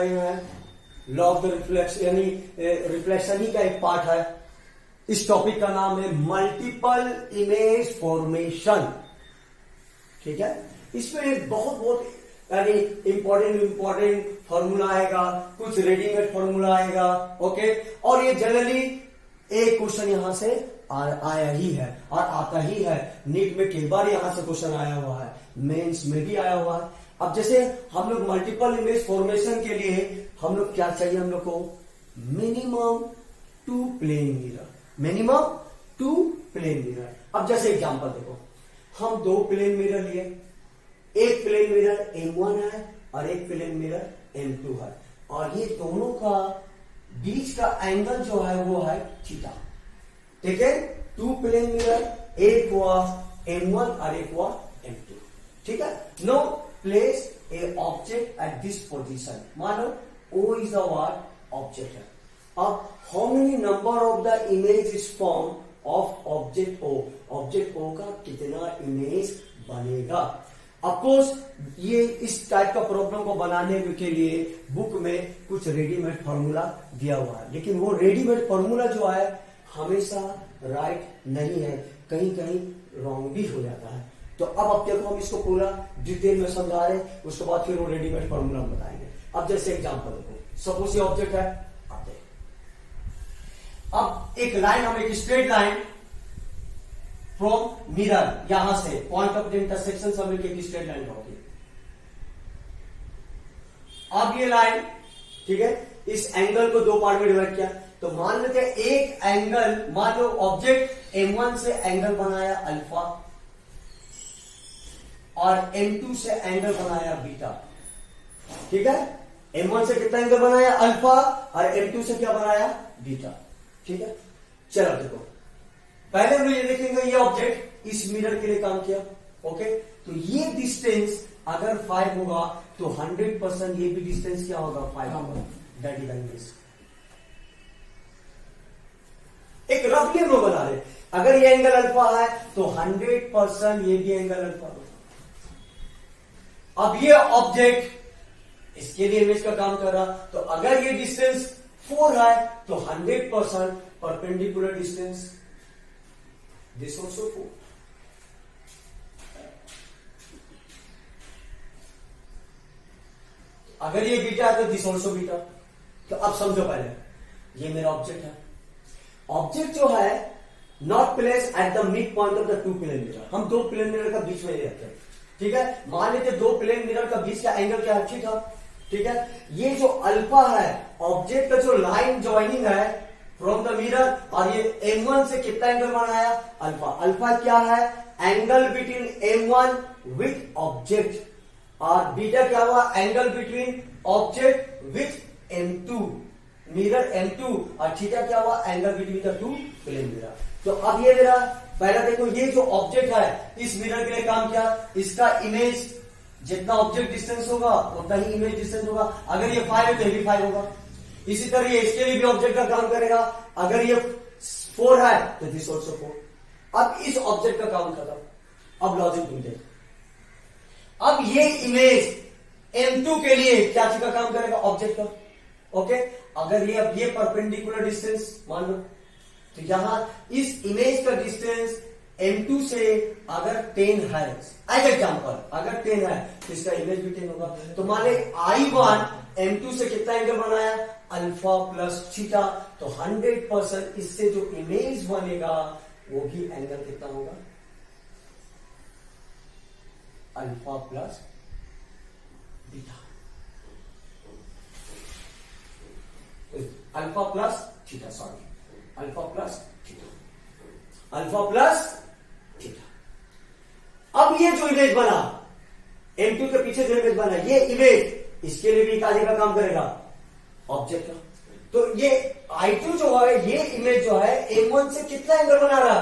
रहे हैं, law of the reflection, यानी रिफ्लेक्शन ही का एक पार्ट है। इस टॉपिक का नाम है मल्टीपल इमेज फॉर्मेशन। ठीक है, इसमें बहुत यानी इंपॉर्टेंट फॉर्मूला आएगा, कुछ रेडीमेड फॉर्मूला आएगा। ओके, और ये जनरली एक क्वेश्चन यहां से आया ही है और आता ही है। नीट में कई बार यहां से क्वेश्चन आया हुआ है, मेंस में भी आया हुआ है। अब जैसे हम लोग मल्टीपल इमेज फॉर्मेशन के लिए हम लोग क्या चाहिए, हम लोग को minimum 2 plane mirror, minimum 2 plane mirror. अब जैसे एग्जांपल देखो, हम 2 प्लेन मिरर लिए, एक प्लेन मिरर M1 है और एक प्लेन मिरर M2 है, और ये दोनों का बीच का एंगल जो है वो है थीटा। ठीक है, 2 प्लेन मिरर, एक हुआ M1 और एक हुआ M2। ठीक है, now place a object at this position, मानो O is a what object है। अब how many number of the image is form of object O, object O का कितना इमेज बनेगा। अफकोर्स ये इस टाइप का प्रॉब्लम को बनाने के लिए बुक में कुछ रेडीमेड फॉर्मूला दिया हुआ है, लेकिन वो रेडीमेड फॉर्मूला जो है हमेशा राइट नहीं है, कहीं कहीं रॉन्ग भी हो जाता है। तो अब देखो हम इसको पूरा डिटेल में समझा रहे हैं, उसके बाद फिर वो रेडीमेड फॉर्मूला हम बताएंगे। अब जैसे एग्जांपल देखो, सपोज ये ऑब्जेक्ट है, अब एक लाइन, हम एक स्ट्रेट लाइन फ्रॉम मिरर, यहां से पॉइंट ऑफ द इंटरसेक्शन से हम एक स्ट्रेट लाइन होगी। अब ये लाइन, ठीक है, इस एंगल को 2 पार्ट में डिवाइड किया, तो मान लेते हैं एक एंगल, मान लो ऑब्जेक्ट M1 से एंगल बनाया अल्फा और M2 से एंगल बनाया बीटा। ठीक है, M1 से कितना एंगल बनाया अल्फा और M2 से क्या बनाया बीटा। ठीक है, चलो देखो, पहले हम ये देखेंगे ये ऑब्जेक्ट इस मिरर के लिए काम किया। ओके, तो ये डिस्टेंस अगर 5 होगा तो 100% ये भी डिस्टेंस क्या होगा, 5 होगा। That is the image. एक रफली हम लोग बना रहे, अगर ये एंगल अल्फा है तो 100% ये भी एंगल अल्फा होगा। अब ये ऑब्जेक्ट इसके लिए इमेज का काम कर रहा, तो अगर ये डिस्टेंस 4 है तो 100% परपेंडिकुलर डिस्टेंस दिस ऑल्सो 4। अगर ये बीटा है तो दिस ऑल्सो बीटा। तो अब समझो, पहले ये मेरा ऑब्जेक्ट है, ऑब्जेक्ट जो है not place at the mid point of the 2 plane mirror, हम 2 प्लेन मिरर का बीच में रखते हैं। ठीक है, मान लेते 2 प्लेन मिरर का बीच का एंगल क्या है, थीटा। ठीक है, ये जो अल्फा है, ऑब्जेक्ट का जो लाइन ज्वाइनिंग है फ्रॉम द मिरर, और ये M1 से कितना एंगल बनाया अल्फा। अल्फा क्या है, angle between M1 with object, और बीटा क्या हुआ, angle between object with M2, mirror M2, और थीटा क्या हुआ, angle between the 2 plane mirror. तो अब ये मेरा पहला देखो, ये जो ऑब्जेक्ट है इस मिरर के लिए काम किया, इसका इमेज जितना ऑब्जेक्ट डिस्टेंस होगा उतना ही इमेज डिस्टेंस होगा। अगर ये 5 है तो ये भी 5 होगा। इसी तरह ये इसके लिए भी ऑब्जेक्ट का काम करेगा, अगर ये 4 है तो दिस ऑल्सो 4। अब इस ऑब्जेक्ट का काम खत्म। अब लॉजिक तुम देखो, अब ये इमेज M2 के लिए क्या चीज का काम करेगा, ऑब्जेक्ट का। ओके, अगर ये अब ये परपेंडिकुलर डिस्टेंस मान लो, तो यहां इस इमेज का डिस्टेंस M2 से अगर 10 है, एज एग्जांपल अगर 10 है तो इसका इमेज भी 10 होगा। तो मान ले I1 M2 से कितना एंगल बनाया, अल्फा प्लस थीटा, तो 100% इससे जो इमेज बनेगा वो भी एंगल कितना होगा, alpha plus beta, alpha plus theta, sorry alpha plus theta, alpha plus theta. अब ये जो इमेज बना M2 के पीछे जो इमेज बना, ये इमेज इसके लिए भी काजे का काम करेगा, ऑब्जेक्ट का। तो ये I2 जो है, ये इमेज जो है M1 से कितना एंगल बना रहा,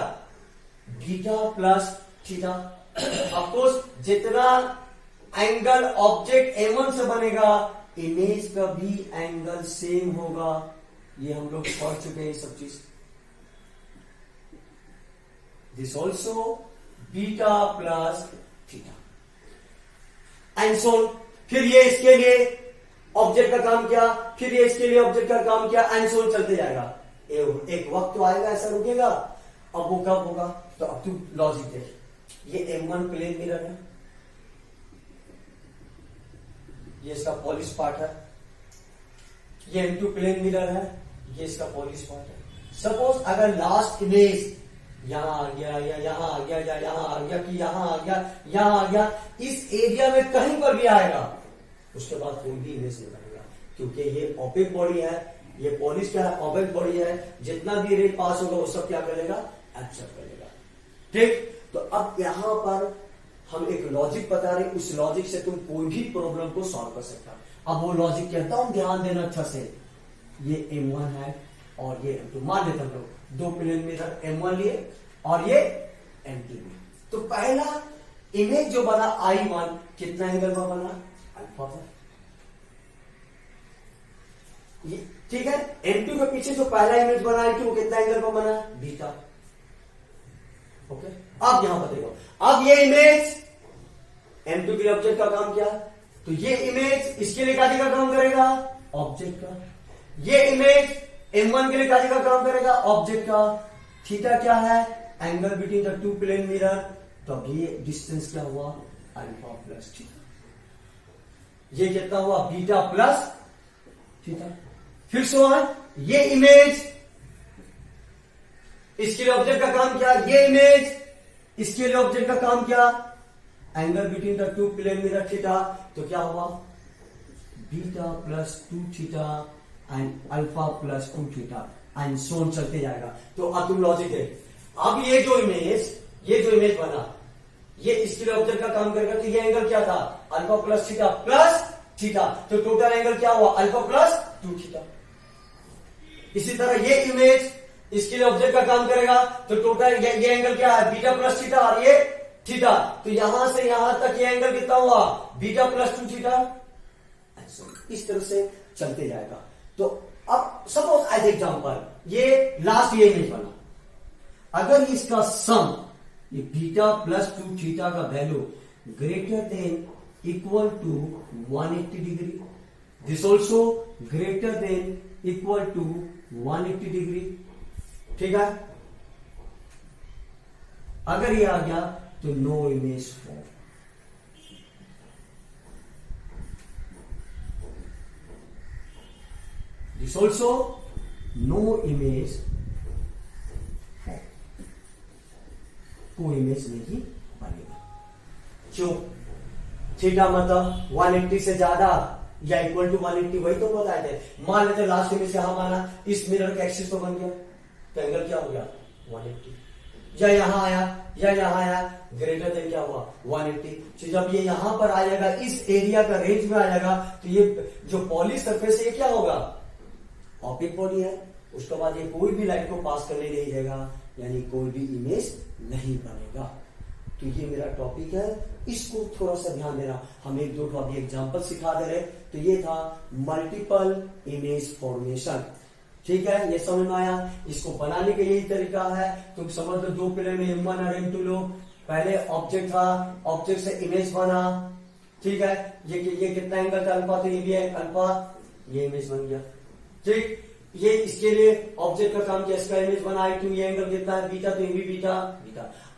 बीटा प्लस थीटा। ऑफकोर्स जितना एंगल ऑब्जेक्ट M1 से बनेगा, इमेज का भी एंगल सेम होगा। ये हम लोग पढ़ चुके हैं ये सब चीज। This also beta plus theta and सो। फिर ये इसके लिए ऑब्जेक्ट का काम किया, फिर ये इसके लिए ऑब्जेक्ट का काम किया, एंड सो ऑन चलते जाएगा। एक वक्त तो आएगा ऐसा रुकेगा। अब वो कब होगा? तो अब तू लॉजिक देख, ये M1 प्लेन मिरर है, ये इसका पॉलिश पार्ट है, ये M2 प्लेन मिरर है, ये इसका पॉलिश पार्ट है। सपोज अगर लास्ट इमेज यहां आ गया या यहां आ गया या यहां आ गया कि यहां आ गया, यहां आ गया, इस एरिया में कहीं पर भी आएगा, उसके बाद कोई भी इमेज नहीं बनेगा, क्योंकि ये ओपेक बॉडी है, ये पॉलिश क्या है? ओपेक बॉडी है। जितना भी रे पास होगा वो सब क्या करेगा? एब्जॉर्ब करेगा। ठीक, तो अब यहां पर हम एक लॉजिक बता रहे, उस लॉजिक से तुम कोई भी प्रॉब्लम को सॉल्व कर सकता। अब वो लॉजिक कहता हूं, ध्यान देना अच्छा से। ये M1 है और ये M2, मान लेते हम लोग दो प्लेन मिरर M1 लिए और ये M2 लिए। तो पहला इमेज जो बना I1 कितना एंगल में बना? अल्फा पर। ठीक है, M2 के पीछे जो पहला इमेज बना I2 वो कितना एंगल में बना? बीटा। ओके, अब यहां पर देखो, अब ये इमेज M2 के लिए ऑब्जेक्ट का काम किया, तो ये इमेज इसके लिए काजी का काम करेगा? ऑब्जेक्ट का। ये इमेज M1 के लिए काजी का काम करेगा? ऑब्जेक्ट का। थीटा क्या है? Angle between the two plane mirror. तो अब ये डिस्टेंस क्या हुआ? Alpha plus theta. ये कितना हुआ? Beta plus theta. फिर सो ये इमेज इसके लिए ऑब्जेक्ट का काम किया, ये इमेज इसके लिए ऑब्जेक्ट का काम किया, angle between the two plane mirror theta. तो क्या हुआ? Beta plus 2 theta and alpha plus 2 theta and so on चलते जाएगा। तो अब तुम लॉजिक है, अब ये जो इमेज बना, ये इसके लिए ऑब्जेक्ट का काम करेगा, तो ये एंगल क्या था? Alpha plus theta. तो टोटल एंगल क्या हुआ? Alpha plus 2 theta. इसी तरह ये इमेज इसके लिए ऑब्जेक्ट का काम करेगा, तो टोटल ये एंगल क्या है? बीटा प्लस थीटा और ये थीटा। तो यहां से यहां तक ये एंगल कितना हुआ? Beta plus 2 theta. इस तरह से चलते जाएगा। तो अब सपोज एज एग्जांपल ये लास्ट ये इमेज बना, अगर इसका सम ये बीटा प्लस 2 थीटा का value greater than equal to 180 degree, this also greater than equal to 180 degree. ठीक है, अगर ये आ गया तो no image form. This also no image form, कोई इमेज नहीं बनेगा। क्यों? थीटा मतलब 180 से ज्यादा या इक्वल टू 180, वही तो बताए थे। मान लेते लास्ट इमेज यहां माना, इस मिरर का एक्सिस तो बन गया, तो एंगल क्या हो गया? 180। या यहां आया या यहां आया, ग्रेटर देन क्या हुआ? 180। तो जब ये यहां पर आ जाएगा, इस एरिया का रेंज में आ जाएगा, तो ये जो पॉलिश सरफेस है ये क्या होगा? ऑप्टिक बॉडी है। उसके बाद ये कोई भी लाइट को पास करने नहीं देगा, यानी कोई भी इमेज नहीं बनेगा। तो ये मेरा टॉपिक है, इसको थोड़ा सा ध्यान देना। हम एक दो अभी एग्जांपल सिखा दे रहे। तो ये था मल्टीपल इमेज फॉर्मेशन। ठीक है, ये समझ में आया? इसको बनाने का यही तरीका है। तुम समझ लो, दो प्लेन में M1 और M2 लो, पहले ऑब्जेक्ट था, ऑब्जेक्ट से इमेज बना। ठीक है, ये कितना एंगल का अल्फा, तो ये भी है अल्फा, ये इमेज बन गया। ठीक, ये इसके लिए ऑब्जेक्ट का काम किया, इसका इमेज बना I2, ये एंगल कितना है? बीटा, तो ये भी बीटा।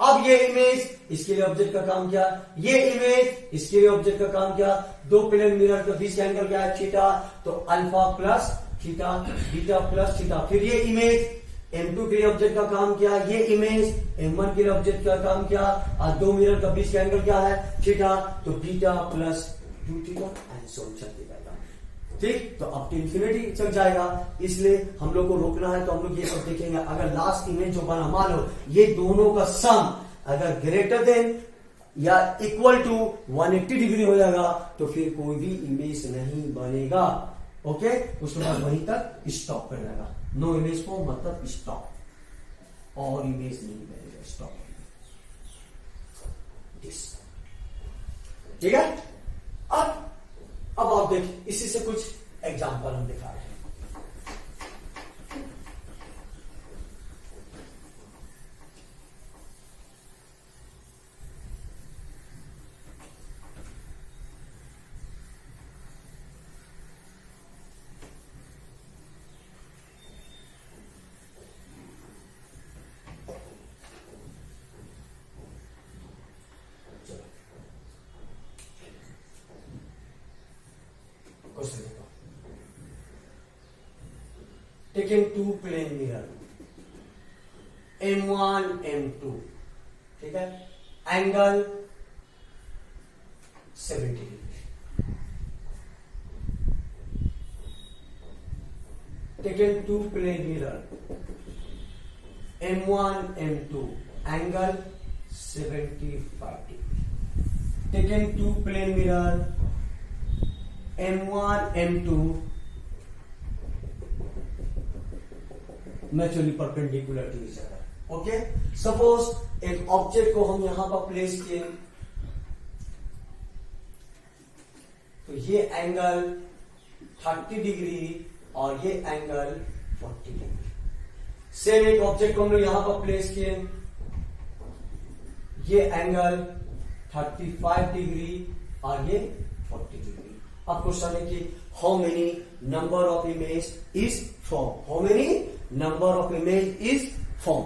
अब ये इमेज इसके लिए ऑब्जेक्ट का काम किया, ये इमेज इसके लिए ऑब्जेक्ट का काम किया, दो प्लेन मिरर के बीच का एंगल क्या है? थीटा। तो alpha plus theta, beta plus theta. फिर ये इमेज M2 के लिए ऑब्जेक्ट का काम किया, ये इमेज M1 के लिए ऑब्जेक्ट का काम किया, और दो मिरर के बीच का एंगल क्या है? थीटा। तो beta plus 2 theta and so on चलते जाएगा। ठीक, तो अब तो इंफिनिटी चल जाएगा, इसलिए हम लोग को रोकना है। तो हम लोग ये सब देखेंगे। अगर लास्ट इमेज जो बना, मान लो ये दोनों का सम अगर ग्रेटर देन या इक्वल टू 180 डिग्री हो जाएगा, तो फिर कोई भी इमेज नहीं बनेगा। ओके, उसके बाद वहीं तक स्टॉप कर जाएगा। नो इमेज फॉर्म मतलब स्टॉप, और इमेज नहीं बनेगा, स्टॉप। ठीक है, अब आप देखिए, इसी से कुछ एग्जांपल हम दिखा रहे हैं। Taken to plane mirror M1 M2, ठीक है, angle 70 degree. Taken to plane mirror M1 M2, angle 75 degree. Taken to plane mirror M1 M2, mutually perpendicular to each other. Okay, suppose एक ऑब्जेक्ट को हम यहां पर प्लेस किए, तो ये एंगल 30 डिग्री और ये एंगल 40 डिग्री। सेम एक ऑब्जेक्ट को हम लोग यहां पर प्लेस किए, ये एंगल 35 डिग्री और ये 40 डिग्री। अब क्वेश्चन है कि how many number of image is form, how many number of image is form.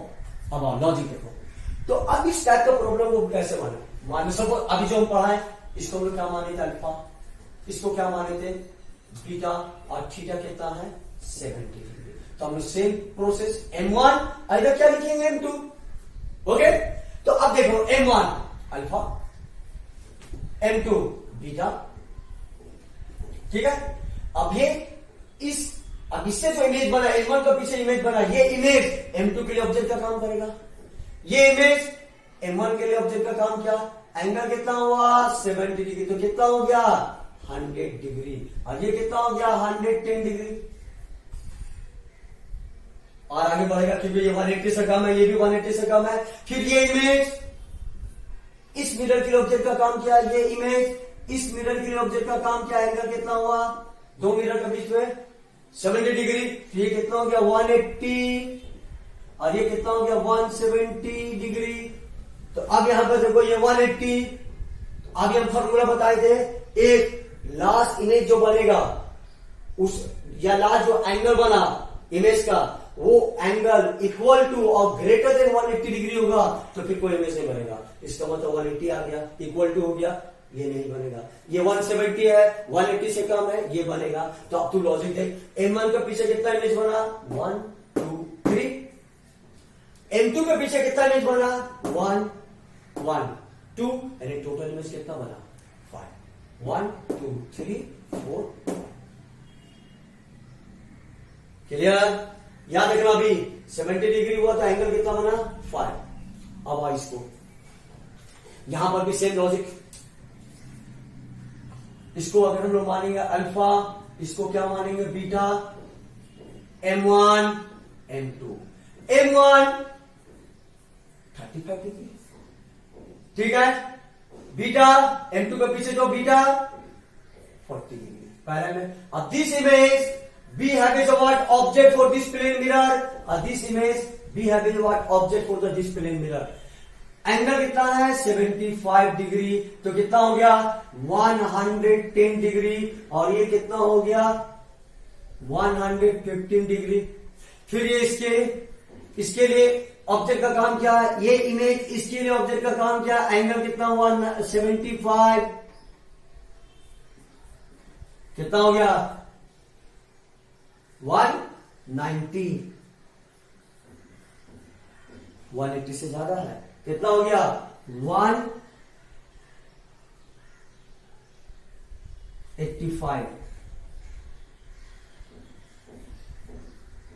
अब लॉजिक देखो, तो अब इस टाइप का प्रॉब्लम को कैसे माने, मान सपोज अभी जो हम पढ़ा है इसको हम लोग क्या माने थे, अल्फा, इसको क्या माने थे बीटा, और थीटा कितना है 70 डिग्री। तो हम सेम प्रोसेस M1 इधर क्या लिखेंगे M2। ओके, तो अब देखो M1 अल्फा, M2 बीटा, ठीक है। अब ये अब इससे जो इमेज बना M1 का पीछे इमेज बना, ये इमेज M2 के लिए ऑब्जेक्ट का काम करेगा, ये इमेज M1 के लिए ऑब्जेक्ट का काम क्या, एंगल कितना हुआ 70 डिग्री, तो कितना हो गया 100 डिग्री, और ये कितना हो गया 110 डिग्री। और आगे बढ़ेगा क्योंकि ये 180 से कम है, ये भी 180 से कम है। फिर ये इमेज इस मिरर के लिए ऑब्जेक्ट का काम किया, ये इमेज इस मिरर के लिए ऑब्जेक्ट का काम किया, एंगल कितना हुआ दो मिरर के बीच में 70 डिग्री। तो ये कितना हो गया 180 और ये कितना हो गया 170 डिग्री। तो अब यहां पर देखो ये 180, आगे हम फॉर्मूला बताए थे, एक लास्ट इमेज जो बनेगा उस या लास्ट जो एंगल बना इमेज का, वो एंगल इक्वल टू और ग्रेटर देन 180 डिग्री होगा, तो फिर कोई इमेज नहीं बनेगा। इसका मतलब 180 आ गया, इक्वल टू हो गया, ये नहीं बनेगा। ये 170 है, 180 से कम है, ये बनेगा। तो अब तू लॉजिक देख, M1 के पीछे कितना इमेज बना 1 2 3, M2 के पीछे कितना इमेज बना 1 1 2, यानी टोटल इमेज कितना बना 5, 1 2 3 4। क्लियर? याद रखना, अभी 70 डिग्री हुआ तो एंगल कितना बना 5। अब इसको यहां पर भी सेम लॉजिक, इसको अगर हम लोग मानेंगे अल्फा, इसको क्या मानेंगे beta, M1 M2, M1 35 degree, ठीक है, बीटा M2 के पीछे जो बीटा 40 डिग्री पहले में। अब this image B have is what object for this plane mirror, this image B have is what object for the this plane mirror। Angle कितना है 75 डिग्री, तो कितना हो गया 110 डिग्री, और ये कितना हो गया 115 डिग्री। फिर ये इसके लिए ऑब्जेक्ट का काम क्या है, ये इमेज इसके लिए ऑब्जेक्ट का काम क्या, एंगल कितना हुआ 75, कितना हो गया 190, 180 से ज्यादा है, कितना हो गया 185।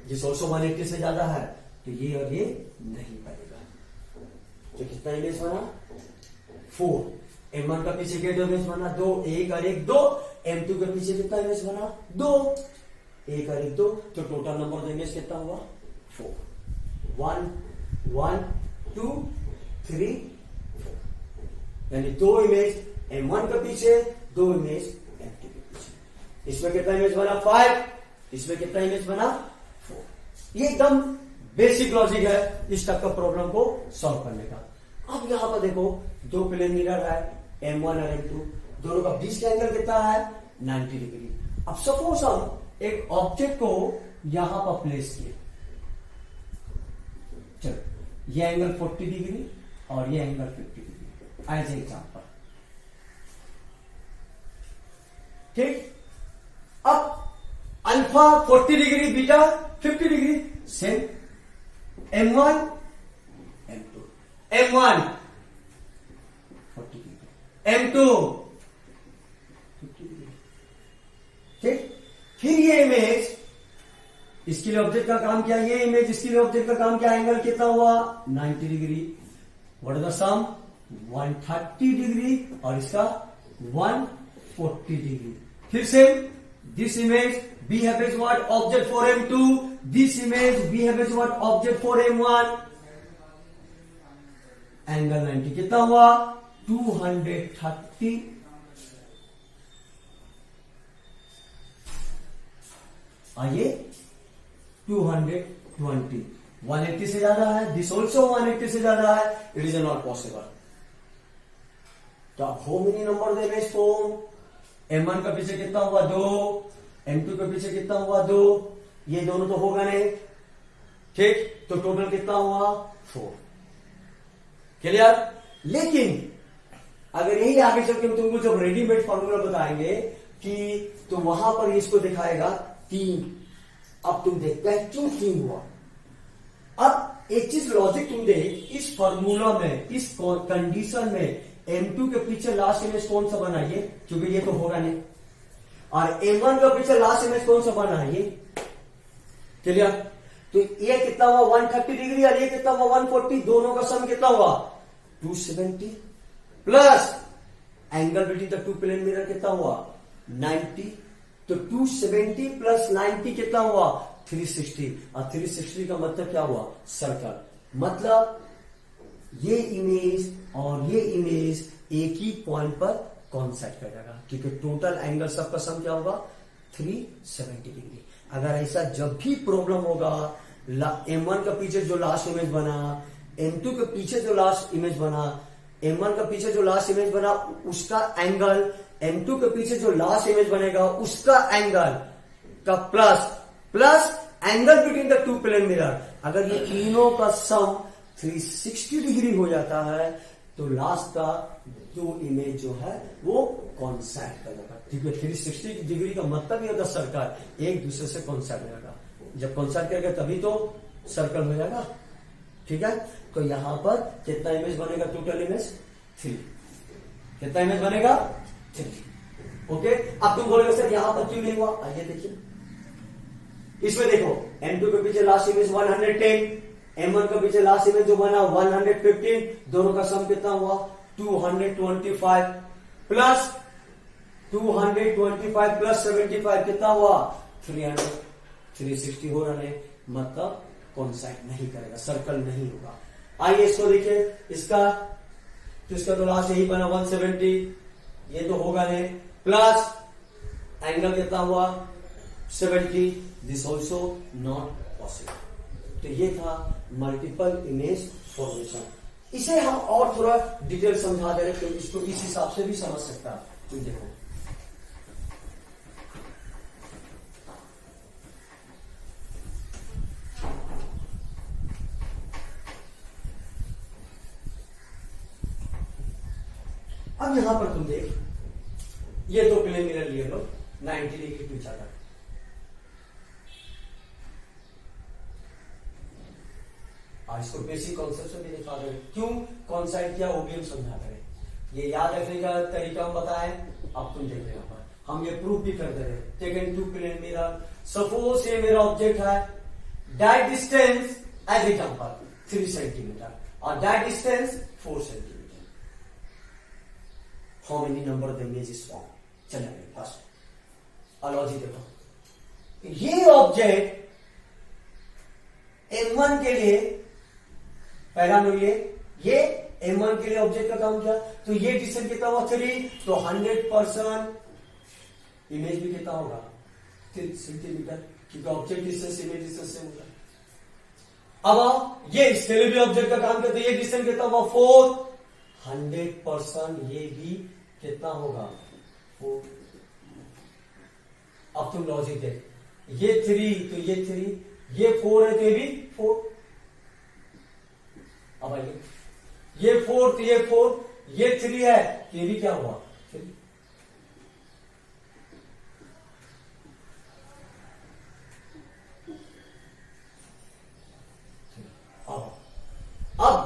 जिस ऑल्सो 180 से ज्यादा है, तो ये और ये नहीं बनेगा। तो कितना इमेज बना 4। M1 का पीछे के दो इमेज बना 2, 1 और 1 2। M2 के पीछे कितना इमेज बना 2, 1 और 1 2। तो टोटल नंबर ऑफ इमेज कितना हुआ 4, 1 1 2 3 4, यानी 2 इमेज M1 के पीछे, 2 इमेज M2 के पीछे। इसमें कितना इमेज बना 5, इसमें कितना इमेज बना 4। ये एकदम बेसिक लॉजिक है इस टाइप का प्रॉब्लम को सॉल्व करने का। अब यहां पर देखो 2 प्लेन मिरर है M1 और M2, दोनों का बीच का एंगल कितना है 90 डिग्री। अब सपोज हम एक ऑब्जेक्ट को यहां पर प्लेस किए, चलो ये एंगल 40 डिग्री और ये एंगल 50 डिग्री एज एग्जाम्पल, ठीक। अब alpha 40 degree, beta 50 degree same M1 M2 M1 40 degree M2 50 degree. ठीक, फिर ये इमेज इसके लिए ऑब्जेक्ट का काम क्या, ये इमेज इसके लिए ऑब्जेक्ट का काम क्या, एंगल कितना हुआ 90 degree. What is the sum 130 degree और इसका 140 डिग्री। फिर से this image behave as what object for M2, this image behave as what object for M1, angle 90 कितना हुआ 230। आइए 220 180 से ज्यादा है, दिस ऑल्सो 180 से ज्यादा है, इट इज नॉट पॉसिबल। तो आप how many number they image form, M1 का पीछे कितना हुआ 2, M2 के पीछे कितना हुआ 2, ये दोनों तो होगा नहीं, ठीक, तो टोटल कितना हुआ 4। क्लियर। लेकिन अगर यही आगे चल के हम तुमको जब रेडीमेड फॉर्मूला बताएंगे कि तो वहां पर इसको दिखाएगा 3। अब तुम देखते हैं क्यों 3 हुआ। अब एक चीज लॉजिक तुम देख, इस फॉर्मूला में इस कंडीशन में M2 के पीछे लास्ट इमेज कौन सा बना ये, क्योंकि ये तो होगा नहीं, और M1 के पीछे लास्ट इमेज कौन सा बना है ये। क्लियर। तो ये कितना हुआ 130 डिग्री और ये कितना हुआ 140, दोनों का सम कितना हुआ 270 plus angle between the two plane mirror कितना हुआ 90। तो 270 प्लस 90 कितना हुआ 360, और 360 का मतलब क्या हुआ सर्कल। मतलब ये इमेज और ये इमेज एक ही पॉइंट पर कॉन्सेंट करेगा, क्योंकि टोटल एंगल सबका सम क्या होगा 370 डिग्री। अगर ऐसा जब भी प्रॉब्लम होगा, M1 का पीछे जो लास्ट इमेज बना, M2 के पीछे जो लास्ट इमेज बना, M1 का पीछे जो लास्ट इमेज बना उसका एंगल, M2 के पीछे जो लास्ट इमेज बनेगा उसका एंगल का plus angle between the two plane mirror, अगर ये तीनों का सम 360 डिग्री हो जाता है तो लास्ट का दो इमेज जो है वो कॉन्सेंट करेगा। ठीक है, 360 डिग्री का मतलब ये होता है सर्कल एक दूसरे से कॉन्सेंट करेगा। जब कॉन्सेंट करेगा तभी तो सर्कल हो जाएगा। ठीक है, तो यहां पर कितना इमेज बनेगा, टोटल इमेज 3। कितना इमेज बनेगा 3। ओके, अब तुम बोलोगे सर यहां पर क्यों नहीं हुआ, आइए देखिए इसमें देखो M2 के पीछे लास्ट इमेज 110, M1 के पीछे लास्ट इमेज जो बना 115, दोनों का सम कितना हुआ 225 प्लस 225 प्लस 75 कितना हुआ 300, 360 हो रहा है, मतलब कॉन्सेंट नहीं करेगा, सर्कल नहीं होगा। आइए इसको देखिए, इसका तो लास्ट यही बना 170, ये तो होगा नहीं, प्लस एंगल कितना हुआ 70, दिस ऑल्सो नॉट पॉसिबल। तो ये था मल्टीपल इमेज फॉर्मेशन। इसे हम और थोड़ा डिटेल समझा दे रहे, तो इसको इस हिसाब से भी समझ सकता है। तुम देखो अब यहां पर तुम देख, ये दो प्लेन मिरर लिए लो 90 डिग्री टू ईच अदर। आज इसको बेसिक कॉन्सेप्ट भी दिखा रहे, क्यों कॉन्सेंट किया वो भी हम समझा रहे। ये याद रखने का तरीका हम बताएं, अब तुम देख रहे हो हम ये प्रूफ भी कर दे रहे। Taken to plane mirror, suppose ये मेरा ऑब्जेक्ट है, that distance as example 3 centimetre और that distance 4 centimetre. How many number the image is form. चलिए फर्स्ट अलॉजी देखो, ये ऑब्जेक्ट M1 के लिए पहला लो, ये M1 के लिए ऑब्जेक्ट का काम किया, तो ये डिस्टेंस कितना हुआ 3, तो 100% इमेज भी कितना होगा 3 सेंटीमीटर, क्योंकि ऑब्जेक्ट डिस्टेंस इमेज डिस्टेंस से होगा। अब ये इसके लिए भी ऑब्जेक्ट का काम करते, ये डिस्टेंस कितना हुआ 4, 100% ये भी कितना होगा 4। अब तुम लॉजिक देख, ये 3 तो ये 3, ये 4 है तो ये भी 4। अब आइए ये 4 तो ये 4, ये 3 है तो ये भी क्या हुआ 3।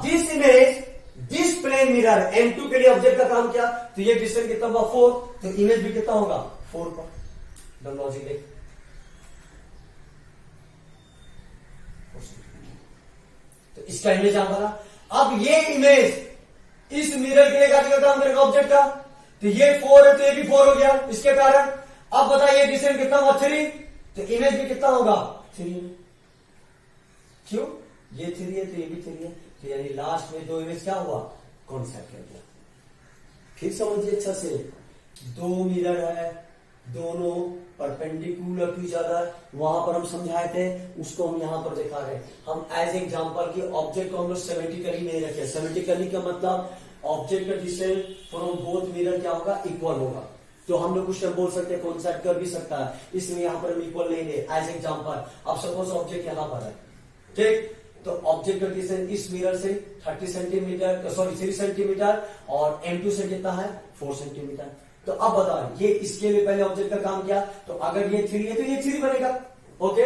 This image, this plane mirror M2 के लिए ऑब्जेक्ट का काम क्या, तो ये डिस्टेंस कितना होगा 4, तो इमेज भी कितना होगा 4 का। द लॉजिक देख, तो इसका इमेज यहां बना। अब ये इमेज इस मिरर के लिए का काम करेगा ऑब्जेक्ट का, तो ये 4 है तो ये भी 4 हो गया इसके कारण। अब बताइए डिस्टेंस कितना हुआ 3, तो इमेज भी कितना होगा 3 में। क्यों, ये 3 है तो ये भी 3 है, तो यानी लास्ट में दो इमेज क्या हुआ कॉन्सेप्ट कर दिया। फिर समझिए अच्छा से, दो मिरर है, दोनों परपेंडिकुलर टू ईच अदर, वहां पर हम समझाए थे, उसको हम यहां पर दिखा रहे हैं। हम एज एग्जांपल की ऑब्जेक्ट को हम लोग सिमेट्रिकली नहीं रखे। सिमेट्रिकली का मतलब ऑब्जेक्ट का डिस्टेंस फ्रॉम बोथ मिरर क्या होगा, इक्वल होगा। तो हम लोग कुछ बोल सकते हैं, कॉन्सेप्ट कर भी सकता है, इसलिए यहां पर हम इक्वल लेंगे एज एग्जांपल। अब सपोज ऑब्जेक्ट यहां पर है, ठीक, तो ऑब्जेक्ट का डिस्टेंस इस मिरर से 30 सेंटीमीटर, सॉरी 3 सेंटीमीटर, और M2 से कितना है 4 सेंटीमीटर। तो अब बताओ, ये इसके लिए पहले ऑब्जेक्ट का काम किया, तो अगर ये 3 है तो ये 3 बनेगा, ओके,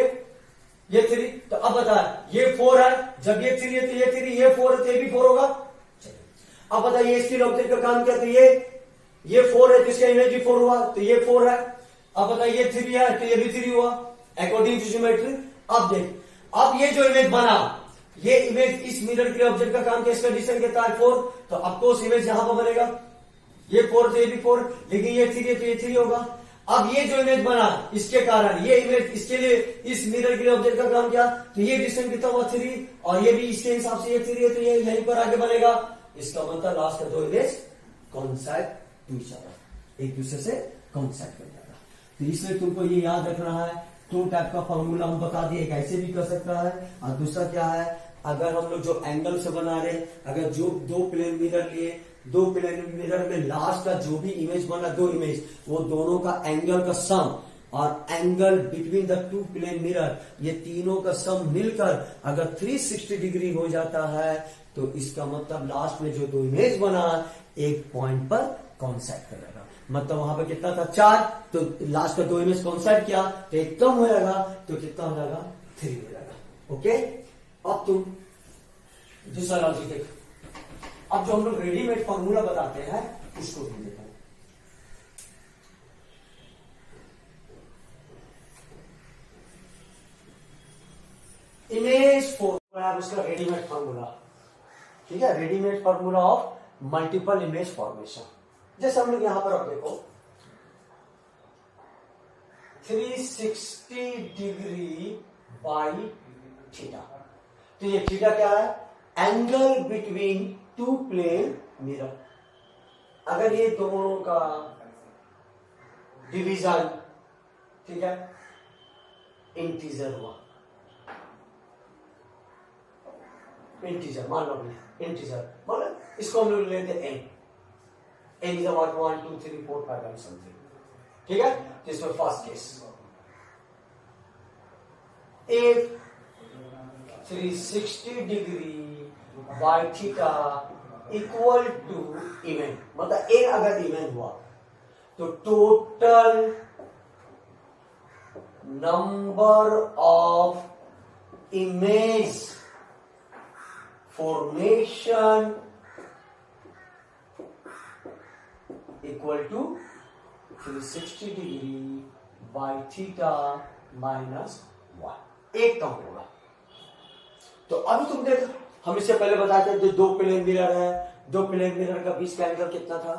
ये 3। तो अब बता, ये 4 है, जब ये 3 है तो ये 3, ये 4 है तो ये भी 4 होगा। अब बताइए इसके लिए ऑब्जेक्ट का काम किया, तो ये 4 है तो इसका इमेज भी 4 हुआ, तो ये 4 है। अब बताइए ये 3 है तो ये भी 3 हुआ अकॉर्डिंग टू ज्योमेट्री। अब देख, अब ये जो इमेज बना, ये इमेज इस मिरर के ऑब्जेक्ट का काम किया, इसका डिस्टेंस कितना है 4, तो ऑफकोर्स इमेज यहां पर बनेगा, ये 4 तो ये भी 4, लेकिन ये 3 है तो ये 3 होगा। अब ये जो इमेज बना, इसके कारण ये इमेज इसके लिए इस मिरर के लिए ऑब्जेक्ट का काम किया, तो ये डिस्टेंस कितना हुआ 3, और ये भी इसके हिसाब से ये 3 है तो ये यहीं पर आगे बनेगा। इसका मतलब लास्ट का दो image concept to each other, एक दूसरे से कॉन्सेप्ट कर जाएगा। तो इसलिए तुमको ये याद रखना है, 2 टाइप का फॉर्मूला हम बता दिए, एक ऐसे भी कर सकता है, और दूसरा क्या है, अगर हम लोग जो एंगल से बना रहे, अगर जो दो प्लेन मिरर लिए, दो प्लेन मिरर में लास्ट का जो भी इमेज बना, दो इमेज, वो दोनों का एंगल का सम, और angle between the 2 plane mirror, ये तीनों का सम मिलकर अगर 360 डिग्री हो जाता है, तो इसका मतलब लास्ट में जो दो इमेज बना, एक पॉइंट पर कॉन्सेप्ट करेगा। मतलब वहां पे कितना था 4, तो लास्ट का दो इमेज कॉन्सेप्ट किया, तो एक कम हो जाएगा, तो कितना हो जाएगा 3 हो जाएगा, ओके। अब तुम दूसरा लॉजिक देखो। अब जो हम लोग रेडीमेड फॉर्मूला बताते हैं, उसको भी देखो। इमेज फॉर्मूला, उसका रेडीमेड फॉर्मूला, ठीक है, readymade formula of multiple image formation. जैसे हम लोग यहां पर अब देखो, 360 डिग्री बाई थीटा, तो ये थीटा क्या है, एंगल बिटवीन 2 प्लेन मिरर। अगर ये दोनों का डिवीजन, ठीक है, इंटीजर हुआ, इंटीजर मान लो, इंटीजर मान, इसको हम लोग लेते हैं n is about 1 2 3 4 5 and something, ठीक है। तो इसमें first case, if 360 degree by theta equal to even, मतलब ए अगर इवन हुआ, तो total number of image formation equal to 360 degree by theta minus 1, एक कम होगा। तो अभी तुम देखो, हम इससे पहले बताए थे, जो दो प्लेन मिरर है, दो प्लेन मिरर का बीच का एंगल कितना था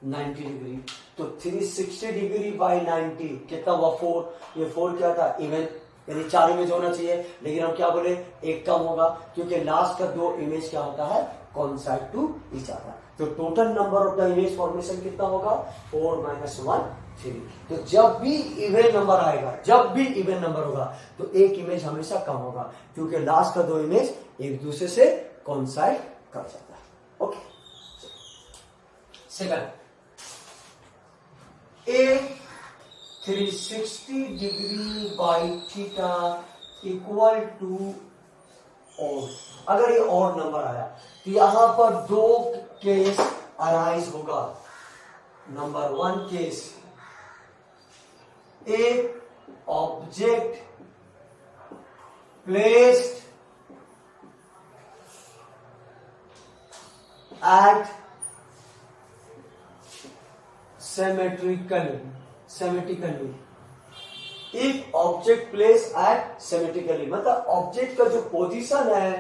90 डिग्री, तो 360 डिग्री बाई 90 कितना हुआ 4, ये 4 क्या था इमेज, यानी 4 इमेज होना चाहिए, लेकिन हम क्या बोले एक कम होगा, क्योंकि लास्ट का दो इमेज क्या होता है कॉन्साइड टू ईच अदर। तो total number of the image formation कितना होगा 4 - 1 3। तो जब भी इवन नंबर आएगा, जब भी इवन नंबर होगा, तो एक इमेज हमेशा कम होगा, क्योंकि लास्ट का दो इमेज एक दूसरे से कॉन्साइड कर जाता है, ओके। सेकंड, ए 360 degree by theta equal to और, अगर ये और नंबर आया, तो यहां पर दो केस अराइज होगा। Number 1 case, a object placed at symmetrically if object placed at symmetrically, मतलब ऑब्जेक्ट का जो पोजीशन है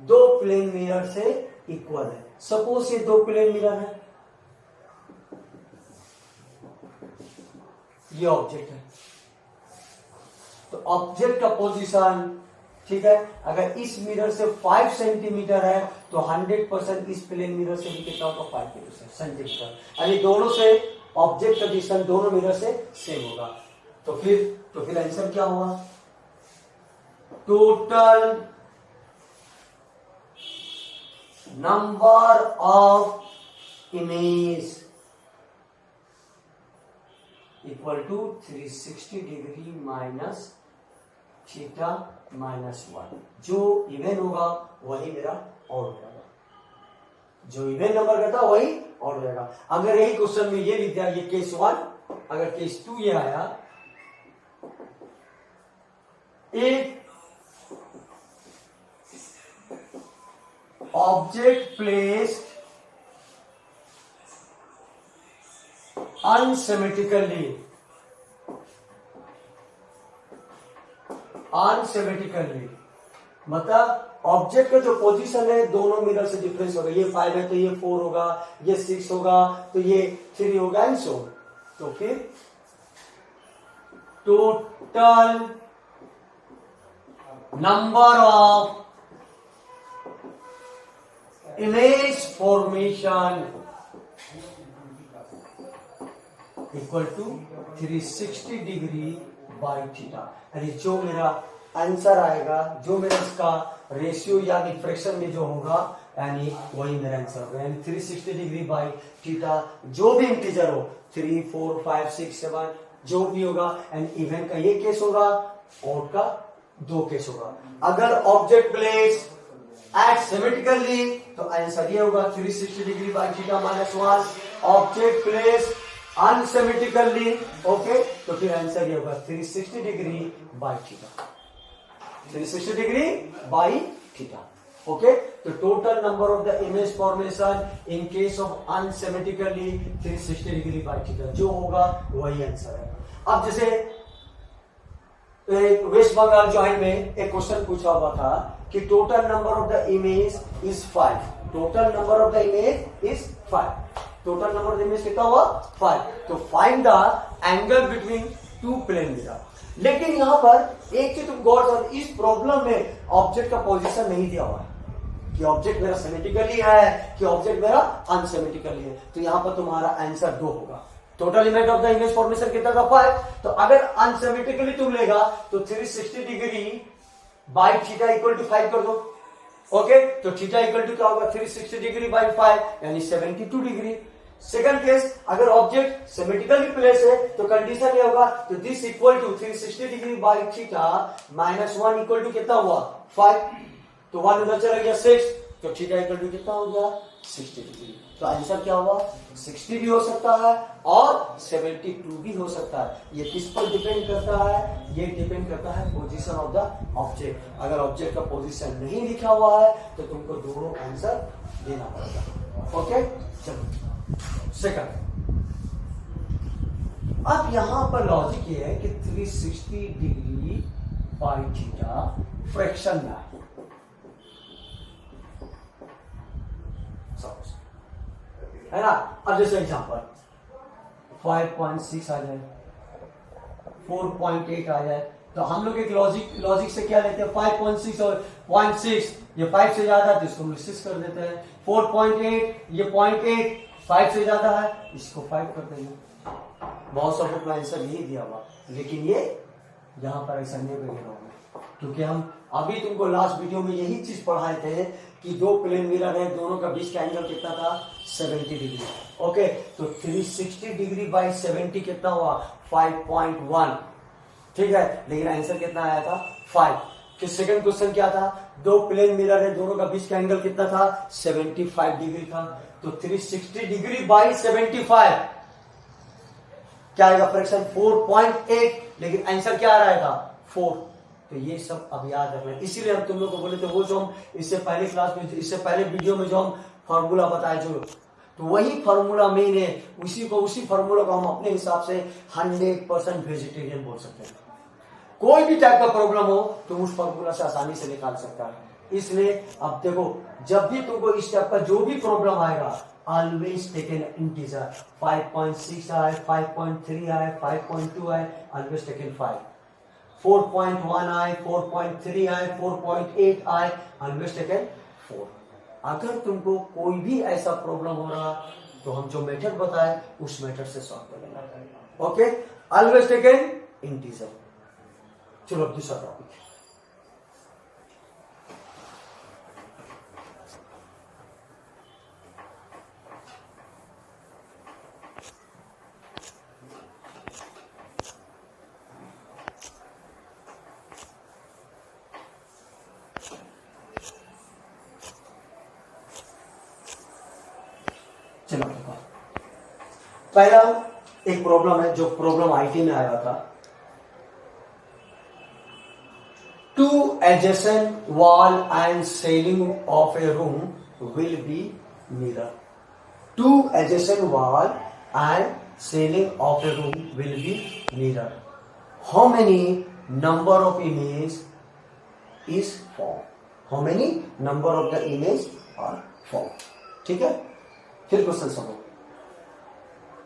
दो प्लेन मिरर से इक्वल है। सपोज ये दो प्लेन मिरर है, ये ऑब्जेक्ट है, तो ऑब्जेक्ट का पोजीशन, ठीक है, अगर इस मिरर से 5 सेंटीमीटर है तो 100% इस प्लेन मिरर से भी कितना होगा, 5 सेंटीमीटर, यानी दोनों से ऑब्जेक्ट का डिस्टेंस दोनों मिरर से सेम होगा। तो फिर आंसर क्या हुआ, total number of image equal to 360 degree minus theta minus 1। जो इवन होगा वही मेरा ऑड हो जाएगा, जो इवन नंबर करता वही ऑड हो जाएगा। अगर यही क्वेश्चन में ये लिख दिया, ये केस 1, अगर केस 2 ये आया, एक ऑब्जेक्ट प्लेस्ड अनसिमेट्रिकली मतलब ऑब्जेक्ट का जो पोजीशन है दोनों मिरर से डिफरेंस होगा, ये 5 है तो ये 4 होगा, ये 6 होगा तो ये 3 होगा, एंड सो। तो फिर total number of image formation equal to 360 degree by theta, यानी जो मेरा आंसर आएगा, जो मेरा इसका रेशियो यानी फ्रैक्शन में जो होगा, यानी वही मेरा आंसर होगा, यानी 360 डिग्री बाई थीटा, जो भी इंटीजर हो 3, 4, 5, 6, 7 जो भी होगा, एंड इवन का ये केस होगा, ऑड का 2 केस होगा। अगर ऑब्जेक्ट प्लेस एट सिमेट्रिकली तो आंसर ये होगा 360 degree by theta minus 1। Object place unsymmetrically, okay, तो फिर आंसर ये होगा 360 degree by theta, 360 degree by theta, okay. तो total number of the image formation in case of unsymmetrically 360 degree by theta, जो होगा वही आंसर है। अब जैसे वेस्ट बंगाल ज्वाइन में एक क्वेश्चन पूछा हुआ था कि total number of the image is 5, total number of the image is 5, total number of the image कितना हुआ, 5। तो find the angle between two plane mirror. लेकिन यहां पर एक चीज तुम गौर करो, इस प्रॉब्लम में ऑब्जेक्ट का पोजीशन नहीं दिया हुआ है कि ऑब्जेक्ट मेरा सिमेट्रिकली है कि ऑब्जेक्ट मेरा अनसिमेट्रिकली है, तो यहां पर तुम्हारा आंसर 2 होगा। Total image of the image formation कितना था, 5। तो अगर अनसिमेट्रिकली तुम लेगा तो 360 degree by theta equal to 5 कर दो, ओके। तो थीटा इक्वल टू क्या होगा, 360 डिग्री बाई 5 यानी 72 डिग्री। सेकंड केस, अगर ऑब्जेक्ट सिमेट्रिकली प्लेस है तो कंडीशन ये होगा, तो this equal to 360 degree by theta minus 1 equal to कितना हुआ, 5। तो 1 उधर चला गया 6, तो थीटा इक्वल टू कितना हो गया, 60 डिग्री। तो आंसर क्या हुआ, 60 भी हो सकता है और 72 भी हो सकता है। ये किस पर डिपेंड करता है, ये डिपेंड करता है पोजीशन ऑफ द ऑब्जेक्ट। अगर ऑब्जेक्ट का पोजीशन नहीं लिखा हुआ है तो तुमको दोनों आंसर देना पड़ेगा, ओके। चलो सेकंड, अब यहां पर लॉजिक ये है कि 360 डिग्री बाई थीटा फ्रैक्शन में है, है ना। अब जैसे एग्जांपल 5.6 आ जाए, 4.8 आ जाए, तो हम लोग एक लॉजिक से क्या लेते हैं, 5.6 और 0.6, ये 5 से ज्यादा है तो इसको हम 6 कर देते हैं। 4.8, ये 0.8 5 से ज्यादा है, इसको 5 कर देंगे। बहुत सब का आंसर यही दिया हुआ, लेकिन ये यहां पर ऐसा नहीं बनेगा, क्योंकि हम अभी तुमको लास्ट वीडियो में यही चीज पढ़ाए थे कि दो प्लेन मिरर है, दोनों का बीच का एंगल कितना था, 70 डिग्री, ओके। तो 360 डिग्री बाई 70 कितना हुआ, 5.1, ठीक है। लेकिन आंसर कितना आया था, 5। फिर सेकंड क्वेश्चन क्या था, दो प्लेन मिरर है, दोनों का बीच का एंगल कितना था, 75 डिग्री था। तो 360 डिग्री बाई 75 क्या आएगा, फ्रैक्शन 4.8, लेकिन आंसर क्या आ रहा था, 4। तो ये सब अब याद रखना, इसीलिए हम तुम लोग को बोले थे, वो जो हम इससे पहले क्लास में, इससे पहले वीडियो में जो हम फॉर्मूला बताया जो, तो वही फॉर्मूला मेन है, उसी फॉर्मूला को हम अपने हिसाब से 100% वेजिटेरियन बोल सकते हैं। कोई भी टाइप का प्रॉब्लम हो तो उस फॉर्मूला से आसानी से निकाल सकता है। इसलिए अब देखो, जब भी तुमको इस टाइप का जो भी प्रॉब्लम आएगा, ऑलवेज टेक एन इंटीजर। 5.6 आए, 5.3 आए, 5.2 आए, ऑलवेज टेक एन 5। 4.1 आए, 4.3 आए, 4.8 आए, ऑलवेज टेक एन 4। अगर तुमको कोई भी ऐसा प्रॉब्लम हो रहा तो हम जो मेथड बताए उस मेथड से सॉल्व कर लेना। Okay, always take an integer. चलो अब दूसरा टॉपिक, चलो पहला एक प्रॉब्लम है जो प्रॉब्लम आईटी में आया था। Two adjacent wall and ceiling of a room will be mirror. Two adjacent wall and ceiling of a room will be mirror. How many number of image is formed? How many number of the image are formed? ठीक है, फिर question सुनो।